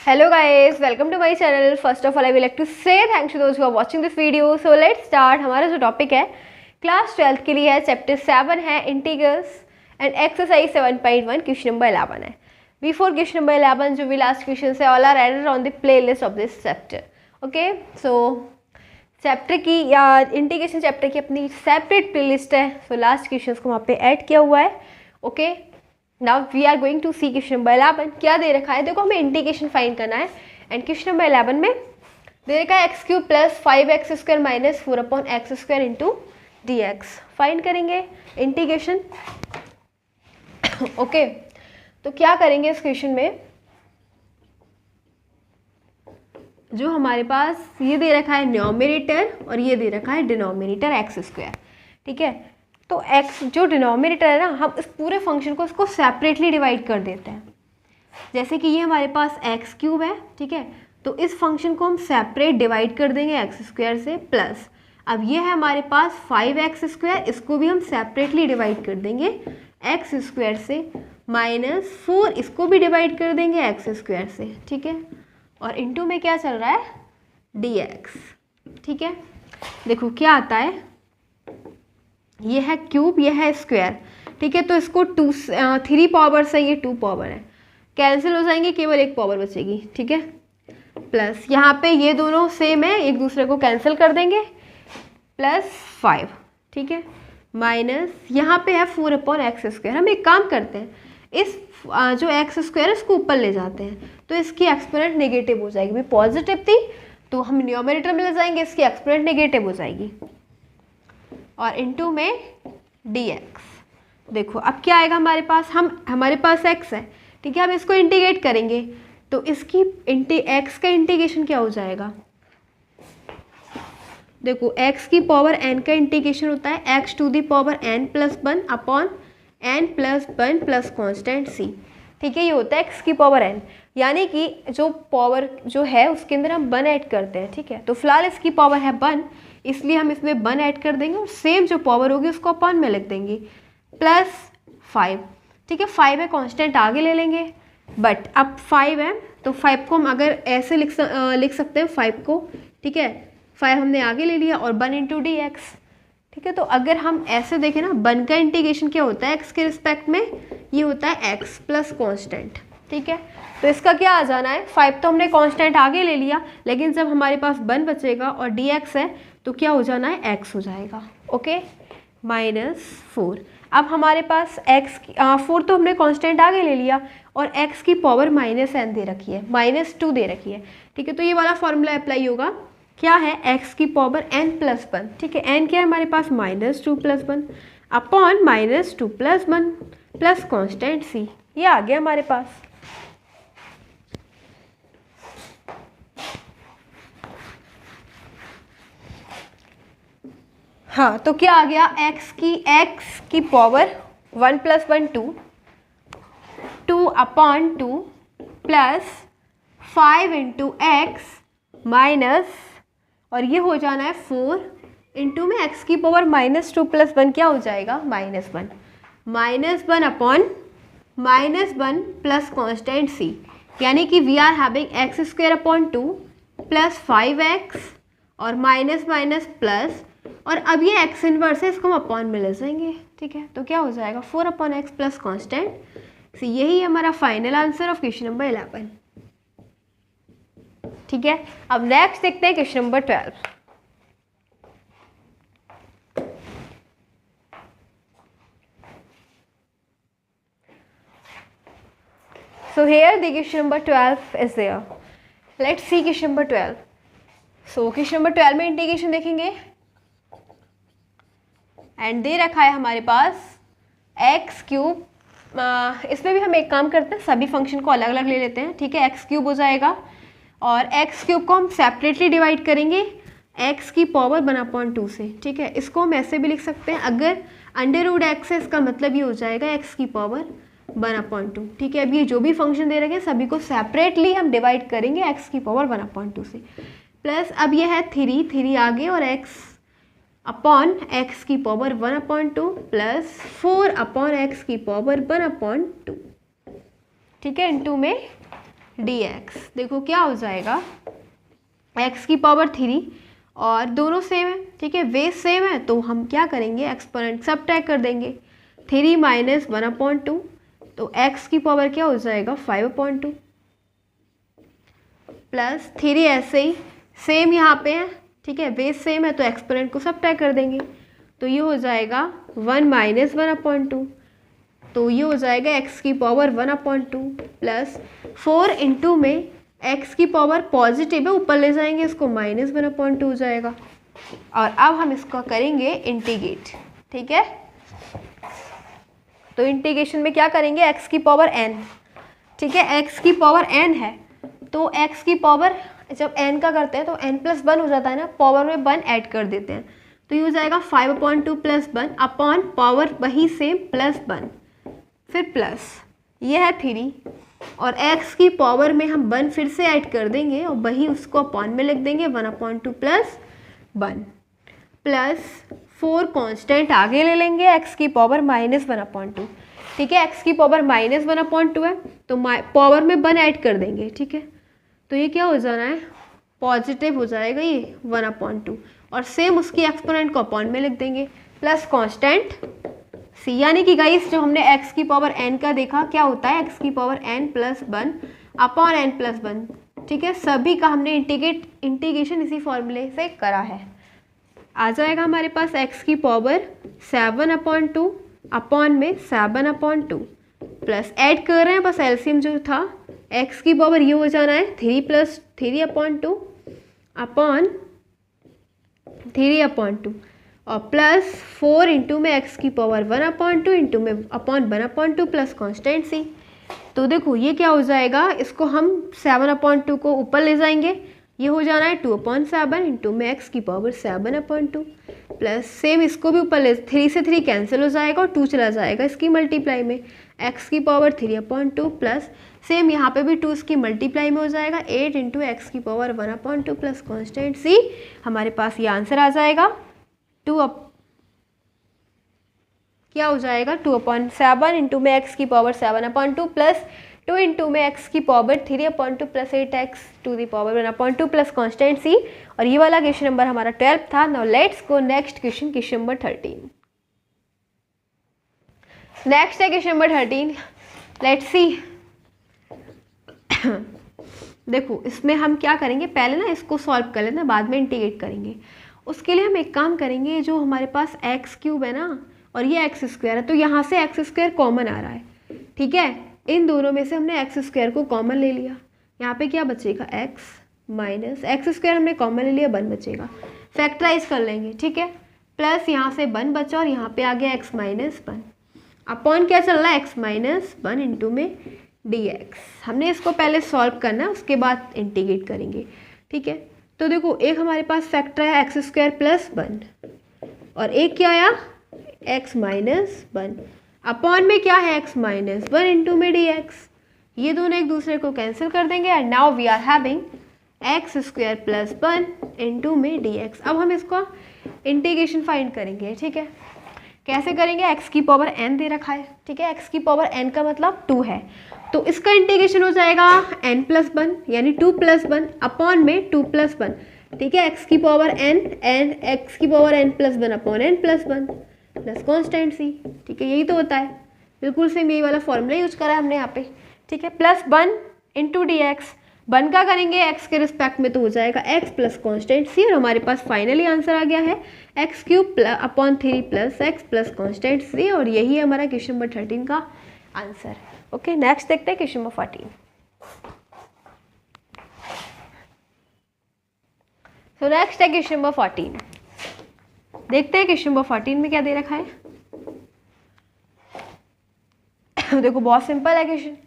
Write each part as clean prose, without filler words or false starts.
Hello guys, welcome to my channel. First of all, I would like to say thanks to those who are watching this video. So let's start. हमारा जो topic है class 12 के लिए है, chapter 7 है integrals and exercise 7.1 question number 11 है. Before question number 11 जो भी लास्ट क्वेश्चन है all are added on the playlist of this chapter. Okay, so chapter की या इंटीग्रेशन चैप्टर की अपनी सेपरेट प्ले लिस्ट है. सो लास्ट क्वेश्चन को वहाँ पे ऐड किया हुआ है. Okay, now we are going to see question number 11. क्या दे रखा है, देखो हमें इंटीग्रेशन फाइंड करना है. एंड क्वेश्चन नंबर 11 में दे रखा है x cube plus 5x² minus 4/x² into dx. Find करेंगे इंटीग्रेशन. ओके, तो क्या करेंगे इस क्वेश्चन में, जो हमारे पास ये दे रखा है न्यूमरेटर और ये दे रखा है डिनोमिनेटर x². ठीक है, तो x जो डिनोमिनेटर है ना, हम इस पूरे फंक्शन को इसको सेपरेटली डिवाइड कर देते हैं. जैसे कि ये हमारे पास x³ है. ठीक है, तो इस फंक्शन को हम सेपरेट डिवाइड कर देंगे x² से. प्लस अब ये है हमारे पास 5x², इसको भी हम सेपरेटली डिवाइड कर देंगे x² से. माइनस 4 इसको भी डिवाइड कर देंगे x² से. ठीक है, और इनटू में क्या चल रहा है dx. ठीक है, देखो क्या आता है, ये है क्यूब, ये है स्क्वायर. ठीक है, तो इसको 3 पावर से ये 2 पावर है, कैंसिल हो जाएंगे, केवल एक पावर बचेगी. ठीक है, प्लस यहाँ पे ये दोनों सेम है, एक दूसरे को कैंसिल कर देंगे. प्लस 5. ठीक है, माइनस यहाँ पे है 4/x². हम एक काम करते हैं, इस जो x² है इसको ऊपर ले जाते हैं, तो इसकी एक्सपोनेंट नेगेटिव हो जाएगी. भाई पॉजिटिव थी तो हम न्यूमरेटर में ले जाएंगे, इसकी एक्सपोनेंट नेगेटिव हो जाएगी. और इनटू में dx. देखो अब क्या आएगा हमारे पास, हमारे पास x है. ठीक है, हम इसको इंटीग्रेट करेंगे तो इसकी x का इंटीग्रेशन क्या हो जाएगा. देखो x की पावर n का इंटीग्रेशन होता है x⁴n+1 upon n+1 plus constant c. ठीक है, ये होता है x की पावर n, यानी कि जो पावर जो है उसके अंदर हम 1 ऐड करते हैं. ठीक है, तो फिलहाल इसकी पावर है 1, इसलिए हम इसमें 1 ऐड कर देंगे और सेम जो पावर होगी उसको अपॉन में लिख देंगे. प्लस 5. ठीक है, 5 है कांस्टेंट, आगे ले लेंगे. बट अब 5 है तो 5 को हम अगर ऐसे लिख सकते हैं 5 को. ठीक है, 5 हमने आगे ले लिया और 1 इंटू dx. ठीक है, तो अगर हम ऐसे देखें ना, 1 का इंटीग्रेशन क्या होता है x के रिस्पेक्ट में, ये होता है x प्लस कॉन्स्टेंट. ठीक है, तो इसका क्या आ जाना है, 5 तो हमने कांस्टेंट आगे ले लिया, लेकिन जब हमारे पास 1 बचेगा और dx है तो क्या हो जाना है, x हो जाएगा. Okay, minus 4. अब हमारे पास फोर तो हमने कांस्टेंट आगे ले लिया और x की पावर -n दे रखी है, -2 दे रखी है. ठीक है, तो ये वाला फॉर्मूला अप्लाई होगा. क्या है, x की पावर n+1. ठीक है, n क्या है हमारे पास -2+1 अपॉन -2+1 प्लस कॉन्स्टेंट c. ये आ गया हमारे पास. हाँ, तो क्या आ गया, x की power 1+1 2 upon 2 plus 5 into x minus, और ये हो जाना है 4 इंटू में x की पावर -2+1 क्या हो जाएगा, -1 अपॉन -1 प्लस कॉन्स्टेंट c. यानी कि we are having x² upon 2 plus 5x और माइनस प्लस, और अब ये x इनवर्स है, इसको हम अपॉन में ले जाएंगे. ठीक है, तो क्या हो जाएगा 4/x प्लस कॉन्स्टेंट c. यही है हमारा final answer of question number 11. ठीक है, अब नेक्स्ट देखते हैं question number 12. So here the question number 12 is there. Let's see question number 12. So question number 12 में इंटीग्रेशन देखेंगे एंड दे रखा है हमारे पास x³. इसमें भी हम एक काम करते हैं, सभी फंक्शन को अलग अलग ले लेते हैं. ठीक है, x³ हो जाएगा और x³ को हम सेपरेटली डिवाइड करेंगे x की पावर 1/2 से. ठीक है, इसको हम ऐसे भी लिख सकते हैं, अगर √x है इसका मतलब ये हो जाएगा x की पावर 1/2. ठीक है, अब ये जो भी फंक्शन दे रखे हैं सभी को सेपरेटली हम डिवाइड करेंगे x की पावर 1/2 से. प्लस अब ये है 3 आगे और x अपॉन x की पावर 1/2 प्लस 4 अपॉन x की पावर 1/2. ठीक है, इनटू में dx। देखो क्या हो जाएगा, x की पावर 3 और दोनों सेम है, ठीक है, बेस सेम है, तो हम क्या करेंगे, एक्सपोनेंट सब्ट्रैक्ट कर देंगे। 3 माइनस 1/2, तो x की पावर क्या हो जाएगा 5/2 प्लस 3 ऐसे ही सेम यहाँ पे है, ठीक है, बेस सेम है, तो एक्सपोनेंट को सब्ट्रैक्ट कर देंगे, तो ये हो जाएगा 1 माइनस 1/2, तो ये हो जाएगा x की पावर 1/2 प्लस 4 इंटू में x की पावर पॉजिटिव है, ऊपर ले जाएंगे इसको, माइनस 1/2 हो जाएगा। और अब हम इसको करेंगे इंटीग्रेट, ठीक है, तो इंटीग्रेशन में क्या करेंगे, x की पावर n, ठीक है, x की पावर n है, तो x की पावर जब n का करते हैं तो n प्लस 1 हो जाता है ना, पावर में 1 ऐड कर देते हैं, तो ये हो जाएगा 5/2 प्लस 1 अपॉन पावर वही सेम प्लस 1, फिर प्लस ये है 3 और x की पावर में हम 1 फिर से ऐड कर देंगे और वही उसको अपॉन में लिख देंगे 1/2 प्लस 1 प्लस 4 कांस्टेंट आगे ले लेंगे, x की पावर माइनस 1/2, ठीक है, x की पावर माइनस 1/2 है, तो पावर में 1 ऐड कर देंगे, ठीक है, तो ये क्या हो जाना है, पॉजिटिव हो जाएगा ये 1/2 और सेम उसकी एक्सपोनेंट को अपॉन में लिख देंगे प्लस कांस्टेंट c, यानी कि गाइस जो हमने x की पावर n का देखा क्या होता है, x की power n plus 1 upon n plus 1, ठीक है, सभी का हमने इंटीग्रेशन इसी फॉर्मूले से करा है। आ जाएगा हमारे पास x की पावर 7/2 अपॉन में 7/2 प्लस ऐड कर रहे हैं, बस एलसीएम जो था, x की पावर ये हो जाना है 3 प्लस 3/2 अपॉन 3/2 और प्लस 4 इंटू में x की पावर 1/2 इंटू में अपॉन 1/2 प्लस कांस्टेंट c। तो देखो ये क्या हो जाएगा, इसको हम 7/2 को ऊपर ले जाएंगे, ये हो जाना है 2/7 इंटू में x की पावर 7/2 प्लस सेम इसको भी ऊपर ले, 3 से 3 कैंसिल हो जाएगा और 2 चला जाएगा इसकी मल्टीप्लाई में, x की पावर 3/2 प्लस सेम यहाँ पे भी 2 इसकी मल्टीप्लाई में हो जाएगा 8 इंटू एक्स की पावर 1/2 प्लस कॉन्स्टेंट c। हमारे पास ये आंसर आ जाएगा क्या हो जाएगा 2/7 इंटू में एक्स की पावर 7/2 प्लस 2 इंटू में एक्स की power 3/2 plus 8x to the power 1/2 plus constant c। और ये वाला क्वेश्चन नंबर हमारा 12 था। Now let's go next question, question number 13। Next है क्वेश्चन नंबर 13, लेट्स सी। देखो इसमें हम क्या करेंगे, पहले ना इसको सॉल्व कर लेते हैं, बाद में इंटीग्रेट करेंगे। उसके लिए हम एक काम करेंगे, जो हमारे पास x³ है ना और ये x² है, तो यहाँ से x² कॉमन आ रहा है, ठीक है, इन दोनों में से हमने x² को कॉमन ले लिया, यहाँ पे क्या बचेगा x माइनस x² हमने कॉमन ले लिया, 1 बचेगा, फैक्टराइज कर लेंगे, ठीक है, प्लस यहाँ से 1 बचा और यहाँ पे आ गया x माइनस 1 अपॉन क्या चल रहा है x माइनस 1 इंटू में dx। हमने इसको पहले सॉल्व करना है, उसके बाद इंटीग्रेट करेंगे, ठीक है। तो देखो एक हमारे पास फैक्टर है x² प्लस 1 और एक क्या आया x माइनस 1 अपॉन में क्या है x माइनस 1 इंटू में dx। ये दोनों एक दूसरे को कैंसिल कर देंगे and now we are having x² plus 1 into में dx। अब हम इसको इंटीग्रेशन फाइंड करेंगे, ठीक है। कैसे करेंगे, x की पावर n दे रखा है, ठीक है, x की पावर n का मतलब 2 है, तो इसका इंटीग्रेशन हो जाएगा n प्लस 1 यानी 2 प्लस 1 अपॉन में 2 प्लस 1, ठीक है, x की पावर n एंड x की power n plus 1 upon n plus 1 plus constant c, ठीक है, यही तो होता है, बिल्कुल सेम यही वाला फॉर्मूला यूज करा है हमने यहाँ पे, ठीक है, प्लस 1 इंटू dx। 1 का करेंगे x के रिस्पेक्ट में तो हो जाएगा x प्लस कॉन्स्टेंट c और हमारे पास फाइनली आंसर आ गया है x³ upon 3 plus x plus constant c और यही है हमारा क्वेश्चन नंबर 13 का आंसर। ओके, नेक्स्ट देखते हैं क्वेश्चन नंबर 14। तो नेक्स्ट है क्वेश्चन नंबर 14। देखते हैं क्वेश्चन नंबर 14 में क्या दे रखा है। देखो बहुत सिंपल है क्वेश्चन।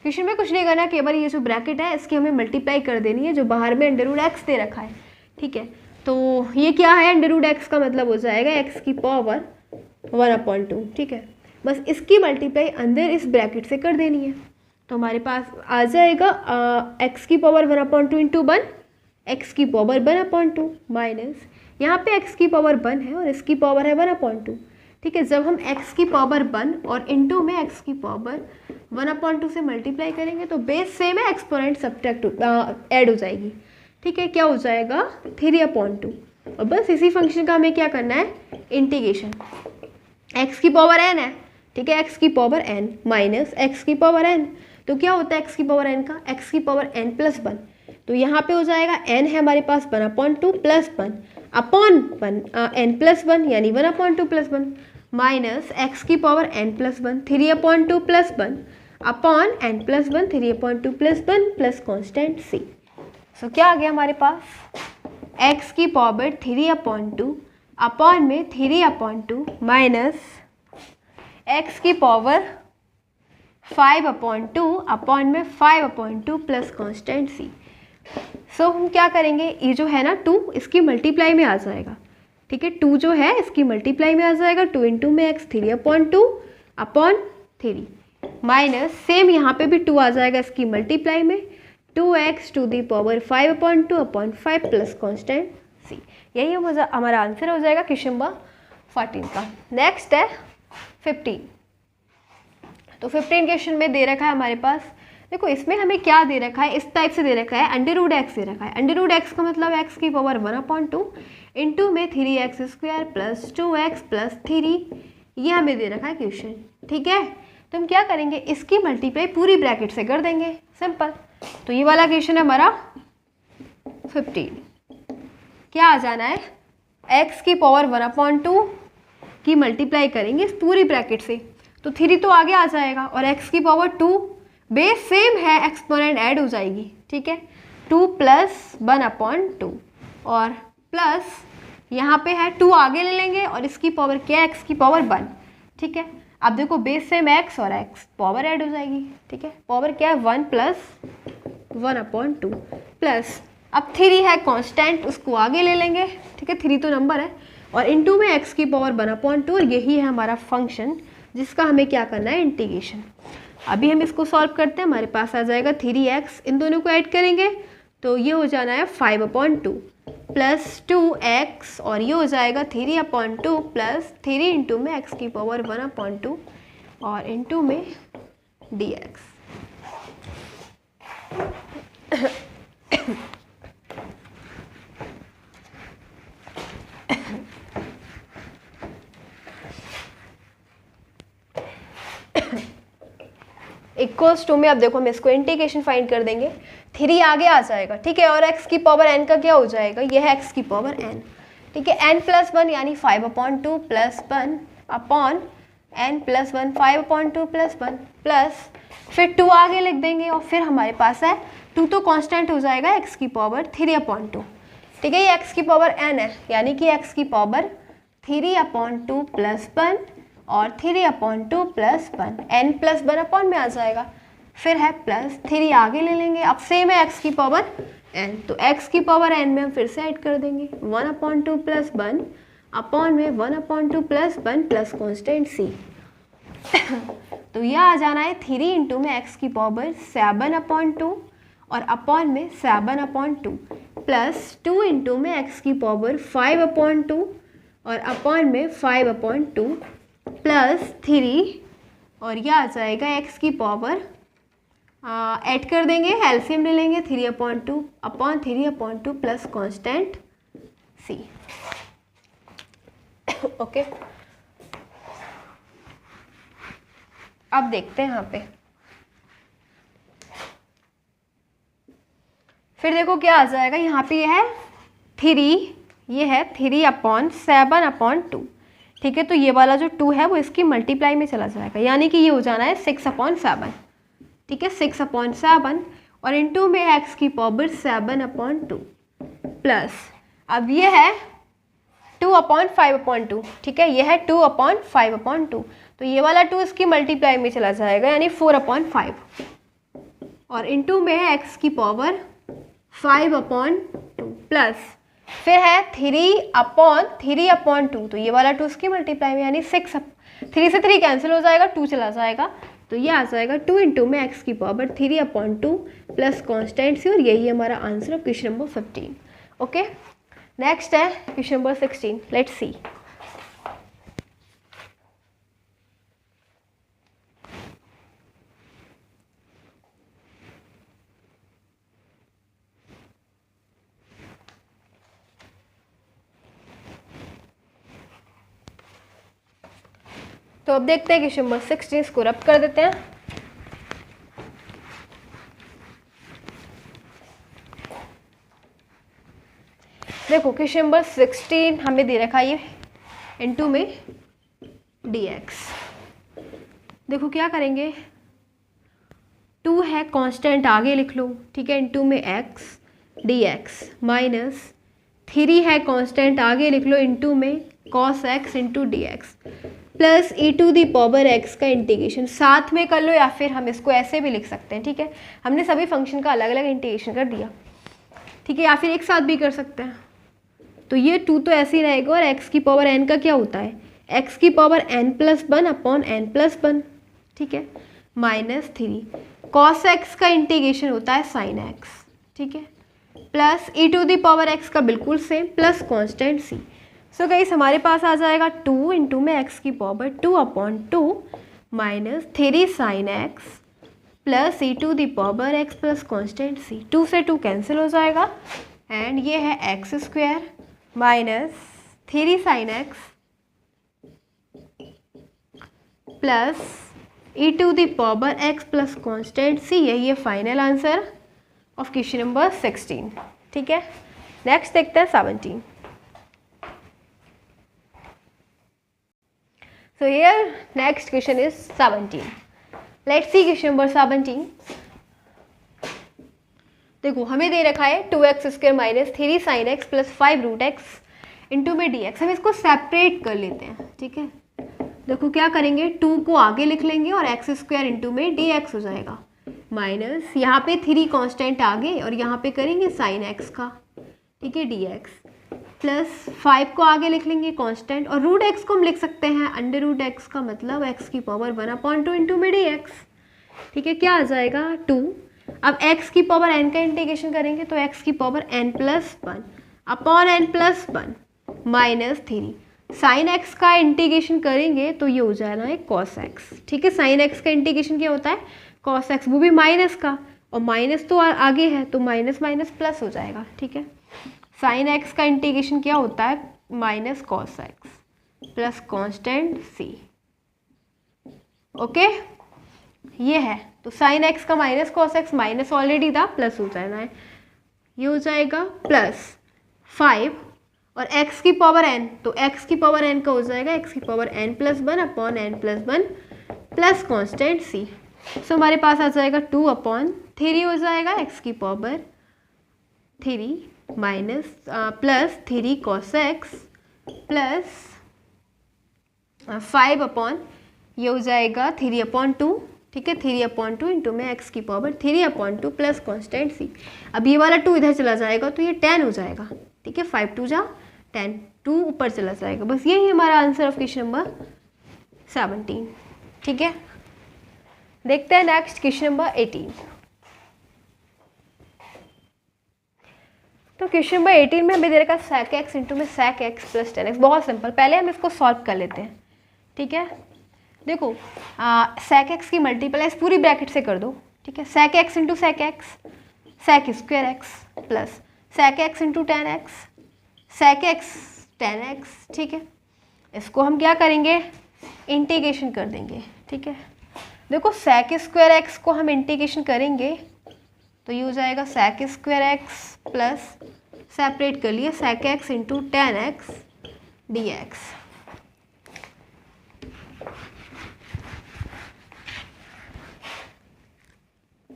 क्वेश्चन में कुछ नहीं करना, केवल ये जो ब्रैकेट है इसकी हमें मल्टीप्लाई कर देनी है, जो बाहर में √x दे रखा है, ठीक है। तो ये क्या है, √x का मतलब हो जाएगा x की पावर 1/2, ठीक है, बस इसकी मल्टीप्लाई अंदर इस ब्रैकेट से कर देनी है, तो हमारे पास आ जाएगा x की पावर 1/2 इंटू 1 x की पावर 1/2 माइनस यहाँ पे x की पावर 1 है और इसकी पावर है 1/2, ठीक है, जब हम x की पावर 1 और इनटू में x की पावर 1/2 से मल्टीप्लाई करेंगे तो बेस सेम है, एक्सपोनेंट सब्ट्रैक्ट ऐड हो जाएगी। ठीक है, क्या हो जाएगा 3/2। और बस इसी फंक्शन का हमें क्या करना है, इंटीग्रेशन। x की पावर n है, ठीक है, x की पावर n माइनस x की पावर n, तो क्या होता है x की पावर n का, x की पावर n प्लस 1, तो यहाँ पे हो जाएगा n है हमारे पास 1/2 प्लस 1 अपॉन 1 n प्लस 1 यानी 1/2 प्लस 1 माइनस x की power n plus 1 3/2 plus 1 upon n plus 1 3/2 plus 1 plus constant c। सो क्या आ गया हमारे पास, x की पावर 3/2 अपॉन में 3/2 माइनस x की पावर 5/2 अपॉन में 5/2 प्लस कॉन्स्टेंट c। सो हम क्या करेंगे, ये जो है ना 2 इसकी मल्टीप्लाई में आ जाएगा। ठीक है, 2 जो है इसकी मल्टीप्लाई में आ जाएगा, 2 इंटू में x 3/2 अपॉन 3 माइनस सेम यहाँ पे भी 2 आ जाएगा इसकी मल्टीप्लाई में, 2x to the power 5/2 upon 5 plus constant c। यही हमारा आंसर हो जाएगा क्वेश्चन नंबर 14 का। नेक्स्ट है 15। तो 15 क्वेश्चन में दे रखा है हमारे पास, देखो इसमें हमें क्या दे रखा है, इस टाइप से दे रखा है, √x दे रखा है। √x का मतलब x की पावर 1/2 इंटू में 3x² प्लस 2x प्लस 3, ये हमें दे रखा है क्वेश्चन। ठीक है, तो हम क्या करेंगे, इसकी मल्टीप्लाई पूरी ब्रैकेट से कर देंगे, सिंपल। तो ये वाला क्वेश्चन है हमारा 15। क्या आ जाना है, x की पावर 1/2 की मल्टीप्लाई करेंगे इस पूरी ब्रैकेट से, तो 3 तो आगे आ जाएगा और x की पावर 2 बेस सेम है, एक्सपोनेंट ऐड हो जाएगी। ठीक है, 2 प्लस 1/2 और प्लस यहाँ पे है 2 आगे ले लेंगे और इसकी पावर क्या है, x की पावर 1। ठीक है, अब देखो बेस सेम x और x पावर ऐड हो जाएगी। ठीक है, पावर क्या है 1 प्लस 1/2 प्लस अब 3 है कांस्टेंट, उसको आगे ले लेंगे। ठीक है, 3 तो नंबर है और इनटू में x की पावर 1/2 और यही है हमारा फंक्शन जिसका हमें क्या करना है, इंटीग्रेशन। अभी हम इसको सॉल्व करते हैं, हमारे पास आ जाएगा 3x, इन दोनों को ऐड करेंगे तो ये हो जाना है 5/2 प्लस 2x और ये हो जाएगा 3/2 प्लस 3 इंटू में x की पावर 1/2 और इंटू में dx। इक्वल्स टू में अब देखो हम इसको इंटीग्रेशन फाइंड कर देंगे, 3 आगे आ जाएगा। ठीक है, और x की पावर n का क्या हो जाएगा, यह है x की पावर n। ठीक है, n प्लस 1 यानी 5/2 plus 1 upon n plus 1 5/2 plus 1 plus फिर 2 आगे लिख देंगे और फिर हमारे पास है 2 तो कांस्टेंट हो जाएगा x की पावर 3/2। ठीक है, ये x की पावर n है यानी कि x की पावर 3/2 प्लस 1 और 3/2 प्लस 1 n प्लस 1 अपॉन में आ जाएगा, फिर है प्लस 3 आगे ले लेंगे। अब सेम है x की पावर n, तो x की पावर n में हम फिर से ऐड कर देंगे 1/2 प्लस 1 अपॉन में 1/2 प्लस 1 प्लस कॉन्स्टेंट c। तो यह आ जाना है 3 इंटू में x की पावर 7/2 और अपॉन में 7/2 प्लस 2 इंटू में x की पावर 5/2 और अपॉन में 5/2 प्लस 3 और यह आ जाएगा x की पावर ऐड कर देंगे, एलसीएम ले लेंगे 3/2 upon 3/2 plus constant c। Okay, अब देखते हैं यहाँ पे, फिर देखो क्या आ जाएगा, यहाँ पे ये है 3, ये है 3/7/2। ठीक है, तो ये वाला जो 2 है वो इसकी मल्टीप्लाई में चला जाएगा यानी कि ये हो जाना है 6/7। ठीक है, 6/7 और इनटू में x की पावर 7/2 प्लस अब ये है 2/5/2। ठीक है, ये है 2/5/2, तो ये वाला 2 इसकी मल्टीप्लाई में चला जाएगा यानी 4/5 और इनटू में है x की पावर 5/2 प्लस फिर है 3/3/2, तो ये वाला 2 इसकी मल्टीप्लाई में यानी 6। 3 से 3 कैंसिल हो जाएगा, 2 चला जाएगा, तो ये आ जाएगा 2 इंटू में x की पावर 3/2 प्लस कॉन्स्टेंट सी और यही हमारा answer of question number 15। Okay, next है क्वेश्चन नंबर 16, लेट्स सी। तो अब देखते हैं क्वेश्चन नंबर 16, इसको रब कर देते हैं। देखो क्वेश्चन नंबर 16 हमें दे रखा है ये इनटू में dx। देखो क्या करेंगे, 2 है कांस्टेंट आगे लिख लो, ठीक है, इनटू में x dx माइनस 3 है कांस्टेंट आगे लिख लो इनटू में cos x into D X plus E to the power x का इंटीग्रेशन साथ में कर लो, या फिर हम इसको ऐसे भी लिख सकते हैं, ठीक है, हमने सभी फंक्शन का अलग अलग इंटीग्रेशन कर दिया, ठीक है, या फिर एक साथ भी कर सकते हैं। तो ये 2 तो ऐसे ही रहेगा और x की पावर n का क्या होता है, x की पावर n+1 अपॉन n+1, ठीक है, माइनस 3 cos x का इंटीग्रेशन होता है sin x, ठीक है, plus E to the power x का बिल्कुल same plus constant c। So guys हमारे पास आ जाएगा 2 इंटू में x की पावर 2/2 minus 3 sin x plus E to the power x plus constant c। 2 से 2 कैंसिल हो जाएगा एंड ये है x² minus 3 sin x plus E to the power x plus constant c। यही है final answer of question number 16, ठीक है। Next देखते हैं 17। So here next question is 17. Let's see question number 17. देखो हमें दे रखा है 2x² minus 3 sin x plus 5 root X into में dx। हम इसको सेपरेट कर लेते हैं, ठीक है। देखो क्या करेंगे, 2 को आगे लिख लेंगे और x² इंटू में dx हो जाएगा माइनस यहाँ पे 3 कांस्टेंट आगे और यहाँ पे करेंगे sin x का, ठीक है, dx प्लस 5 को आगे लिख लेंगे कांस्टेंट और रूट एक्स को हम लिख सकते हैं अंडर रूट एक्स का मतलब x की पावर 1/2 इंटू में dx, ठीक है, क्या आ जाएगा 2। अब x की पावर n का इंटीग्रेशन करेंगे तो x की पावर n+1 upon n+1 minus 3 sine x का इंटीग्रेशन करेंगे तो ये हो जाएगा है cos x, ठीक है। साइन x का इंटीग्रेशन क्या होता है cos x, वो भी माइनस का, और माइनस तो आगे है तो माइनस माइनस प्लस हो जाएगा, ठीक है। साइन x का इंटीग्रेशन क्या होता है minus cos x plus constant c, okay, ये है। तो साइन x का minus cos x minus already था प्लस हो जाना है, ये हो जाएगा प्लस 5 और x की पावर n, तो x की पावर n का हो जाएगा x की पावर n+1 upon n+1 plus constant c। सो हमारे पास आ जाएगा 2/3 हो जाएगा x की power 3 minus plus 3 cos x plus 5 upon ये हो जाएगा 3/2, ठीक है, 3/2 इंटू में x की पावर 3/2 प्लस कॉन्स्टेंट c। अब ये वाला 2 इधर चला जाएगा तो ये 10 हो जाएगा, ठीक है, 5 2 जा 10, 2 ऊपर चला जाएगा। बस यही हमारा आंसर ऑफ क्वेश्चन नंबर 17, ठीक है। देखते हैं नेक्स्ट क्वेश्चन नंबर 18। तो क्वेश्चन नंबर 18 में हमें दे रखा है sec x इंटू में sec x प्लस 10x। बहुत सिंपल, पहले हम इसको सॉल्व कर लेते हैं, ठीक है। देखो sec x की मल्टीप्लाई पूरी ब्रैकेट से कर दो, ठीक है, sec x into sec x sec² x plus sec x into 10x sec x 10x, ठीक है। इसको हम क्या करेंगे इंटीग्रेशन कर देंगे, ठीक है। देखो sec² x को हम इंटीग्रेशन करेंगे तो ये हो जाएगा sec² x प्लस सेपरेट कर लिए sec x into 10x dx।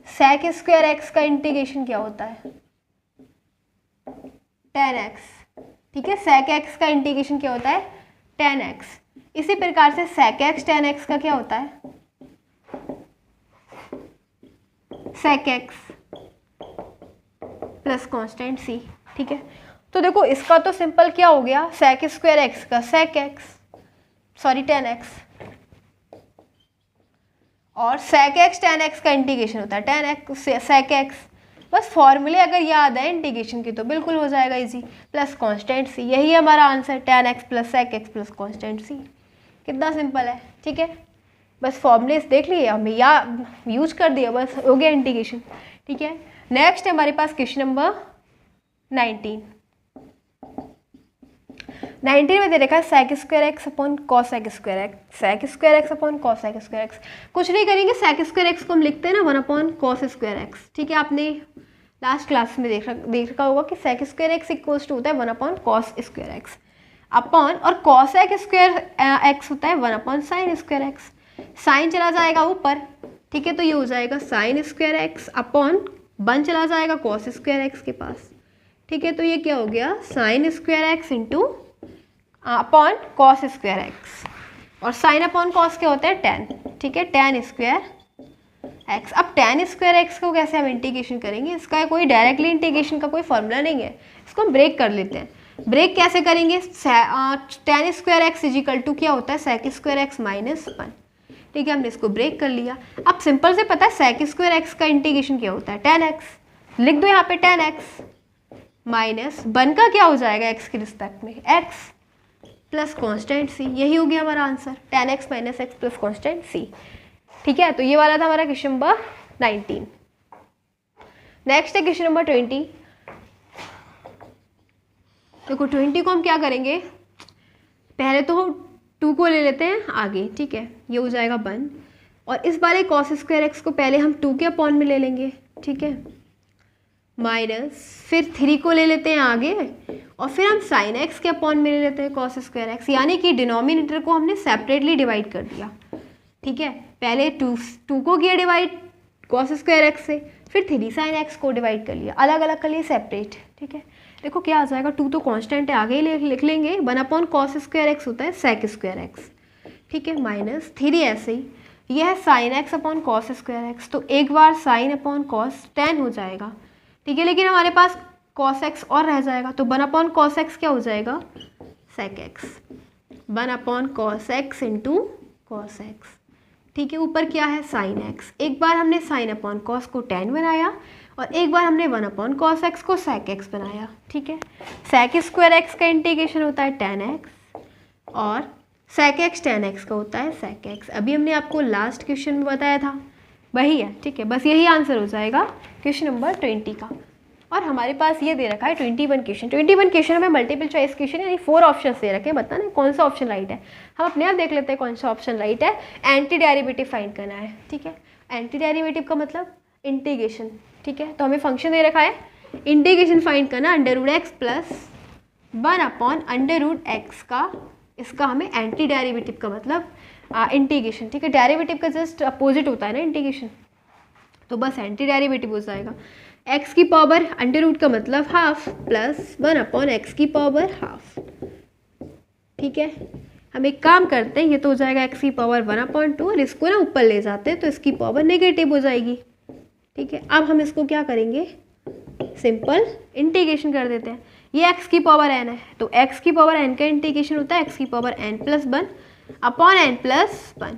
sec² x का इंटीग्रेशन क्या होता है 10x, ठीक है, sec x का इंटीग्रेशन क्या होता है 10x। इसी प्रकार से sec x 10x का क्या होता है sec x plus constant c, ठीक है। तो देखो इसका तो सिंपल क्या हो गया sec² x का sec x सॉरी 10x और sec x 10x का इंटीग्रेशन होता है 10x sec x। बस फॉर्मूले अगर याद है इंटीग्रेशन की तो बिल्कुल हो जाएगा इजी, प्लस कॉन्स्टेंट c। यही है हमारा answer 10x plus sec x plus constant c। कितना सिंपल है, ठीक है। बस फॉर्मूले देख लिए हमने या यूज कर दिया, बस हो गया इंटीग्रेशन, ठीक है। नेक्स्ट है हमारे पास क्वेश्चन नंबर 19। 19 में दे रखा है sec square X upon cosec square X, sec square X upon cosec square X. कुछ नहीं करेंगे, सेक स्क्वायर एक्स को हम लिखते हैं ना 1 अपॉन कॉस स्क्वायर एक्स। ठीक है, आपने लास्ट क्लास में देख रखा होगा कि sec square X equals to होता है 1 upon cos square X upon, और कॉस सेक स्क्वायर एक्स होता है 1 upon sine square X. Sine चला जाएगा ऊपर, ठीक है, तो ये हो जाएगा साइन स्क्वायर एक्स अपॉन 1 चला जाएगा कॉस स्क्वायर एक्स के पास। ठीक है, तो ये क्या हो गया sign square x into upon cos square x, और साइन अपॉन कॉस क्या होता है टेन। ठीक है, टेन स्क्वायर एक्स। अब टेन स्क्वायर एक्स को कैसे हम इंटीग्रेशन करेंगे, इसका कोई डायरेक्टली इंटीग्रेशन का कोई फॉर्मूला नहीं है, इसको हम ब्रेक कर लेते हैं। ब्रेक कैसे करेंगे, tan square X is equal to क्या होता है सेक स्क्वायर एक्स माइनस 1। ठीक है, हमने इसको ब्रेक कर लिया। अब सिंपल से पता है सेक स्क्वायर एक्स का इंटीग्रेशन क्या होता है टेन एक्स, लिख दो यहाँ पे टेन एक्स माइनस 1 का क्या हो जाएगा एक्स के रिस्पेक्ट में एक्स प्लस कॉन्स्टेंट सी। यही हो गया हमारा answer, ten X minus X plus constant C. ठीक है, तो ये वाला था हमारा क्वेश्चन नंबर 19। नेक्स्ट है क्वेश्चन नंबर 20। देखो 20 को हम क्या करेंगे, पहले तो 2 को ले लेते हैं आगे। ठीक है, ये हो जाएगा 1, और इस बार कॉस स्क्वायर एक्स को पहले हम 2 के अपॉन में ले लेंगे। ठीक है, माइनस फिर 3 को ले लेते हैं आगे, और फिर हम साइन एक्स के अपॉन में ले लेते हैं कॉस स्क्वायर एक्स, यानी कि डिनोमिनेटर को हमने सेपरेटली डिवाइड कर दिया। ठीक है, पहले 2 को किया डिवाइड कॉस स्क्वायर एक्स से, फिर 3 साइन एक्स को डिवाइड कर लिया, अलग अलग कर लिए सेपरेट। ठीक है, देखो क्या आ जाएगा, 2 तो कांस्टेंट है, आगे ही लिख लेंगे 1 अपॉन कॉस स्क्वायर एक्स होता है सेक स्क्वायर एक्स। ठीक है, माइनस 3 ऐसे ही, यह है sine x upon cos square x, तो एक बार साइन अपॉन कॉस 10 हो जाएगा। ठीक है, लेकिन हमारे पास कॉस एक्स और रह जाएगा, तो 1 अपॉन कॉस एक्स क्या हो जाएगा sec X, 1 upon cos X into cos X. ठीक है, ऊपर क्या है साइन एक्स, एक बार हमने साइन अपॉन कॉस को 10 बनाया, और एक बार हमने 1 अपॉन कॉस एक्स को सेक एक्स बनाया। ठीक है, सेक स्क्वायर एक्स का इंटीग्रेशन होता है 10x, और सेक एक्स 10x का होता है सेक एक्स। अभी हमने आपको लास्ट क्वेश्चन में बताया था, वही है। ठीक है, बस यही आंसर हो जाएगा क्वेश्चन नंबर 20 का। और हमारे पास ये दे रखा है 21 क्वेश्चन। 21 क्वेश्चन में मल्टीपल चॉइस क्वेश्चन, यानी 4 ऑप्शन दे रखे हैं, बताना कौन सा ऑप्शन राइट है। हम अपने आप देख लेते हैं कौन सा ऑप्शन राइट है। एंटी डेरिवेटिव फाइंड करना है। ठीक है, एंटी डेरिवेटिव का मतलब इंटीग्रेशन। ठीक है, तो हमें फंक्शन दे रखा है इंटीग्रेशन फाइंड करना √x प्लस 1 अपॉन √x का, इसका हमें एंटी डेरिवेटिव का मतलब इंटीग्रेशन। ठीक है, डेरिवेटिव का जस्ट अपोजिट होता है ना इंटीग्रेशन, तो बस एंटी डेरिवेटिव हो जाएगा। x की पावर √ का मतलब हाफ प्लस 1 अपॉन x की पावर हाफ। ठीक है, हम एक काम करते हैं, ये तो हो जाएगा x की पावर 1/2, और इसको ना ऊपर ले जाते हैं तो इसकी पावर नेगेटिव हो जाएगी। ठीक है, अब हम इसको क्या करेंगे, सिंपल इंटीग्रेशन कर देते हैं। ये x की पावर n है, तो x की पावर n का इंटीग्रेशन होता है x की power n plus 1 upon n plus 1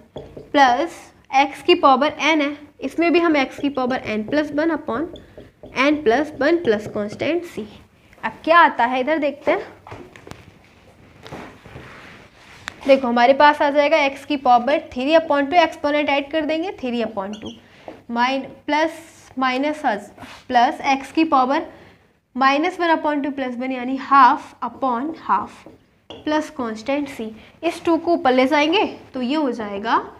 plus x की पावर n है, इसमें भी हम x की power n plus 1 upon n plus 1 plus constant c। अब क्या आता है इधर देखते हैं। देखो हमारे पास आ जाएगा x की पावर 3/2, एक्सपोनेंट ऐड कर देंगे 3/2 माइनस प्लस x की पावर -1/2 प्लस 1 यानी half upon half plus constant c। इस 2 को ऊपर ले जाएंगे तो ये हो जाएगा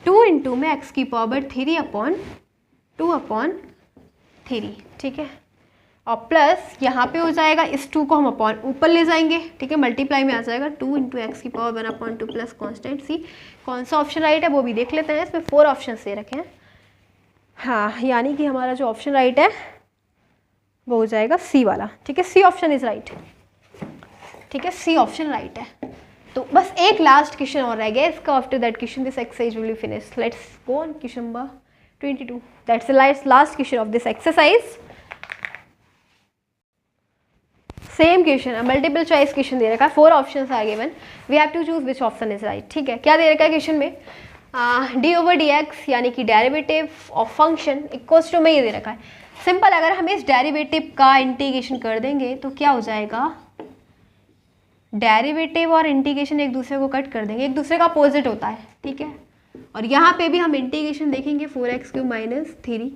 2 इंटू में x की पावर 3/2/3। ठीक है, और प्लस यहाँ पे हो जाएगा, इस 2 को हम अपॉन ऊपर ले जाएंगे। ठीक है, मल्टीप्लाई में आ जाएगा 2 इंटू एक्स की पावर 1/2 प्लस कॉन्स्टेंट सी। कौन सा ऑप्शन राइट है वो भी देख लेते हैं, इसमें 4 ऑप्शन दे रखे हैं। हाँ, यानी कि हमारा जो ऑप्शन राइट है वो हो जाएगा सी वाला। ठीक है, सी ऑप्शन इज राइट। ठीक है, सी ऑप्शन राइट है। तो बस एक लास्ट क्वेश्चन और रह गया इसका। After that question this exercise will be finish. Let's go on question number 22। That's the last question of this exercise. Same question है, मल्टीपल चॉइस क्वेश्चन दे रखा है, 4 options are given, we have to choose which option is right. ठीक है, क्या दे रखा है question में, d/dx यानी कि derivative of function equals to में ये दे रखा है। सिंपल, अगर हम इस डेरिवेटिव का इंटीग्रेशन कर देंगे तो क्या हो जाएगा, डेरिवेटिव और इंटीग्रेशन एक दूसरे को कट कर देंगे, एक दूसरे का अपोजिट होता है। ठीक है, और यहाँ पे भी हम इंटीग्रेशन देखेंगे 4x³ - 3,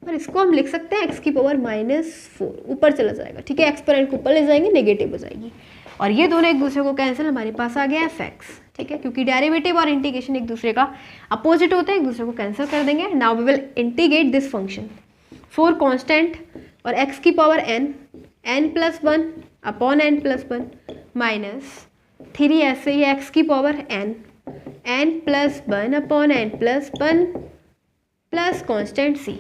और इसको हम लिख सकते हैं x की पावर -4, ऊपर चला जाएगा। ठीक है, एक्सपोनेंट को ऊपर ले जाएंगे, नेगेटिव हो जाएगी। और ये दोनों एक दूसरे को कैंसिल, हमारे पास आ गया fx, ठीक है, क्योंकि डेरिवेटिव और इंटीग्रेशन एक दूसरे का अपोजिट होते हैं, एक दूसरे को कैंसिल कर देंगे. Now we will integrate this function. 4 constant और x की power n plus 1 upon n plus 1 minus 3 ऐसे ही x की power n plus 1 upon n plus 1 plus constant c.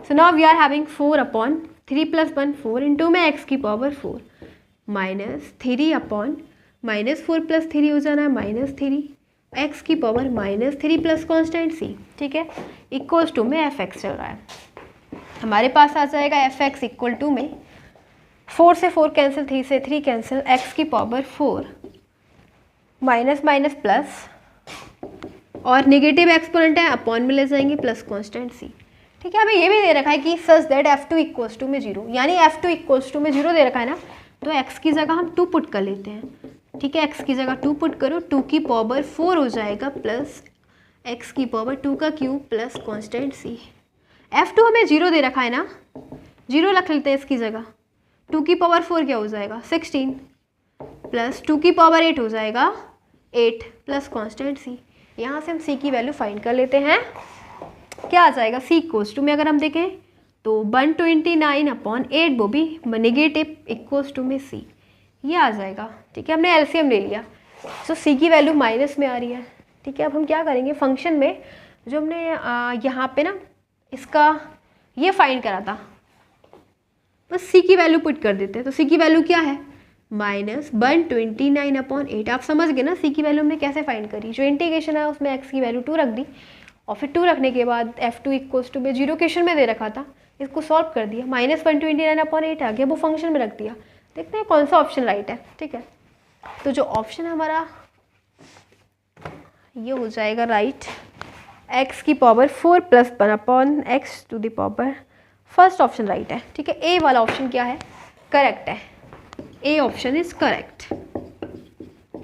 So now we are having 4 upon 3 plus 1 4 into में x की power 4 minus 3 upon minus 4 plus 3 हो जाना है -3 x की power -3 plus constant c, ठीक है, इक्वल्स टू में fx चल रहा है. हमारे पास आ जाएगा fx इक्वल टू में 4 से 4 कैंसिल, 3 से 3 कैंसिल, x की पावर 4 माइनस माइनस प्लस और नेगेटिव एक्सपोनेंट है अपॉन में ले जाएंगे प्लस कांस्टेंट c, ठीक है. हमें ये भी दे रखा है कि such that f2 equals to में 0, यानी f2 इक्वल्स टू में 0 दे रखा है ना, तो x की जगह हम 2 पुट कर लेते हैं, ठीक है. x की जगह 2 पुट करो, 2 की पावर 4 हो जाएगा प्लस x की पावर 2 का cube plus constant c. f2 हमें 0 दे रखा है ना, 0 रख लेते हैं इसकी जगह. 2 की पावर 4 क्या हो जाएगा 16 प्लस 2 की पावर 8 हो जाएगा 8 प्लस कांस्टेंट c. यहाँ से हम c की वैल्यू फाइंड कर लेते हैं. क्या आ जाएगा c इक्वल्स टू में अगर हम देखें तो 129 अपॉन 8, वो भी नेगेटिव, इक्वल्स टू में c, ये आ जाएगा, ठीक है. हमने एलसीएम ले लिया, सो c की वैल्यू माइनस में आ रही है, ठीक है. अब हम क्या करेंगे, फंक्शन में जो हमने यहाँ पे ना इसका ये फाइंड करा था, बस c की वैल्यू पुट कर देते हैं. तो c की वैल्यू क्या है -129 अपॉन 8. आप समझ गए ना c की वैल्यू हमने कैसे फाइंड करी. जो इंटीग्रेशन है उसमें x की वैल्यू 2 रख दी और फिर 2 रखने के बाद f2 इक्वल्स टू में 0 क्वेश्चन में दे रखा था, इसको सॉल्व कर दिया, -129 अपॉन 8 आ गया, वो फंक्शन में रख दिया. देखते हैं कौन सा ऑप्शन राइट है, ठीक है. तो जो ऑप्शन हमारा ये हो जाएगा राइट, x की power 4 plus 1 upon x to the power, first option right है, ठीक है. ए वाला ऑप्शन क्या है, करेक्ट है. A option is correct.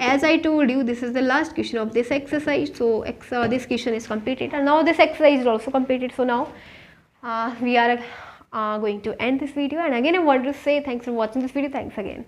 As I told you, this is the last question of this exercise. So this question is completed, and now this exercise is also completed. So now we are going to end this video. And again, I want to say thanks for watching this video. Thanks again.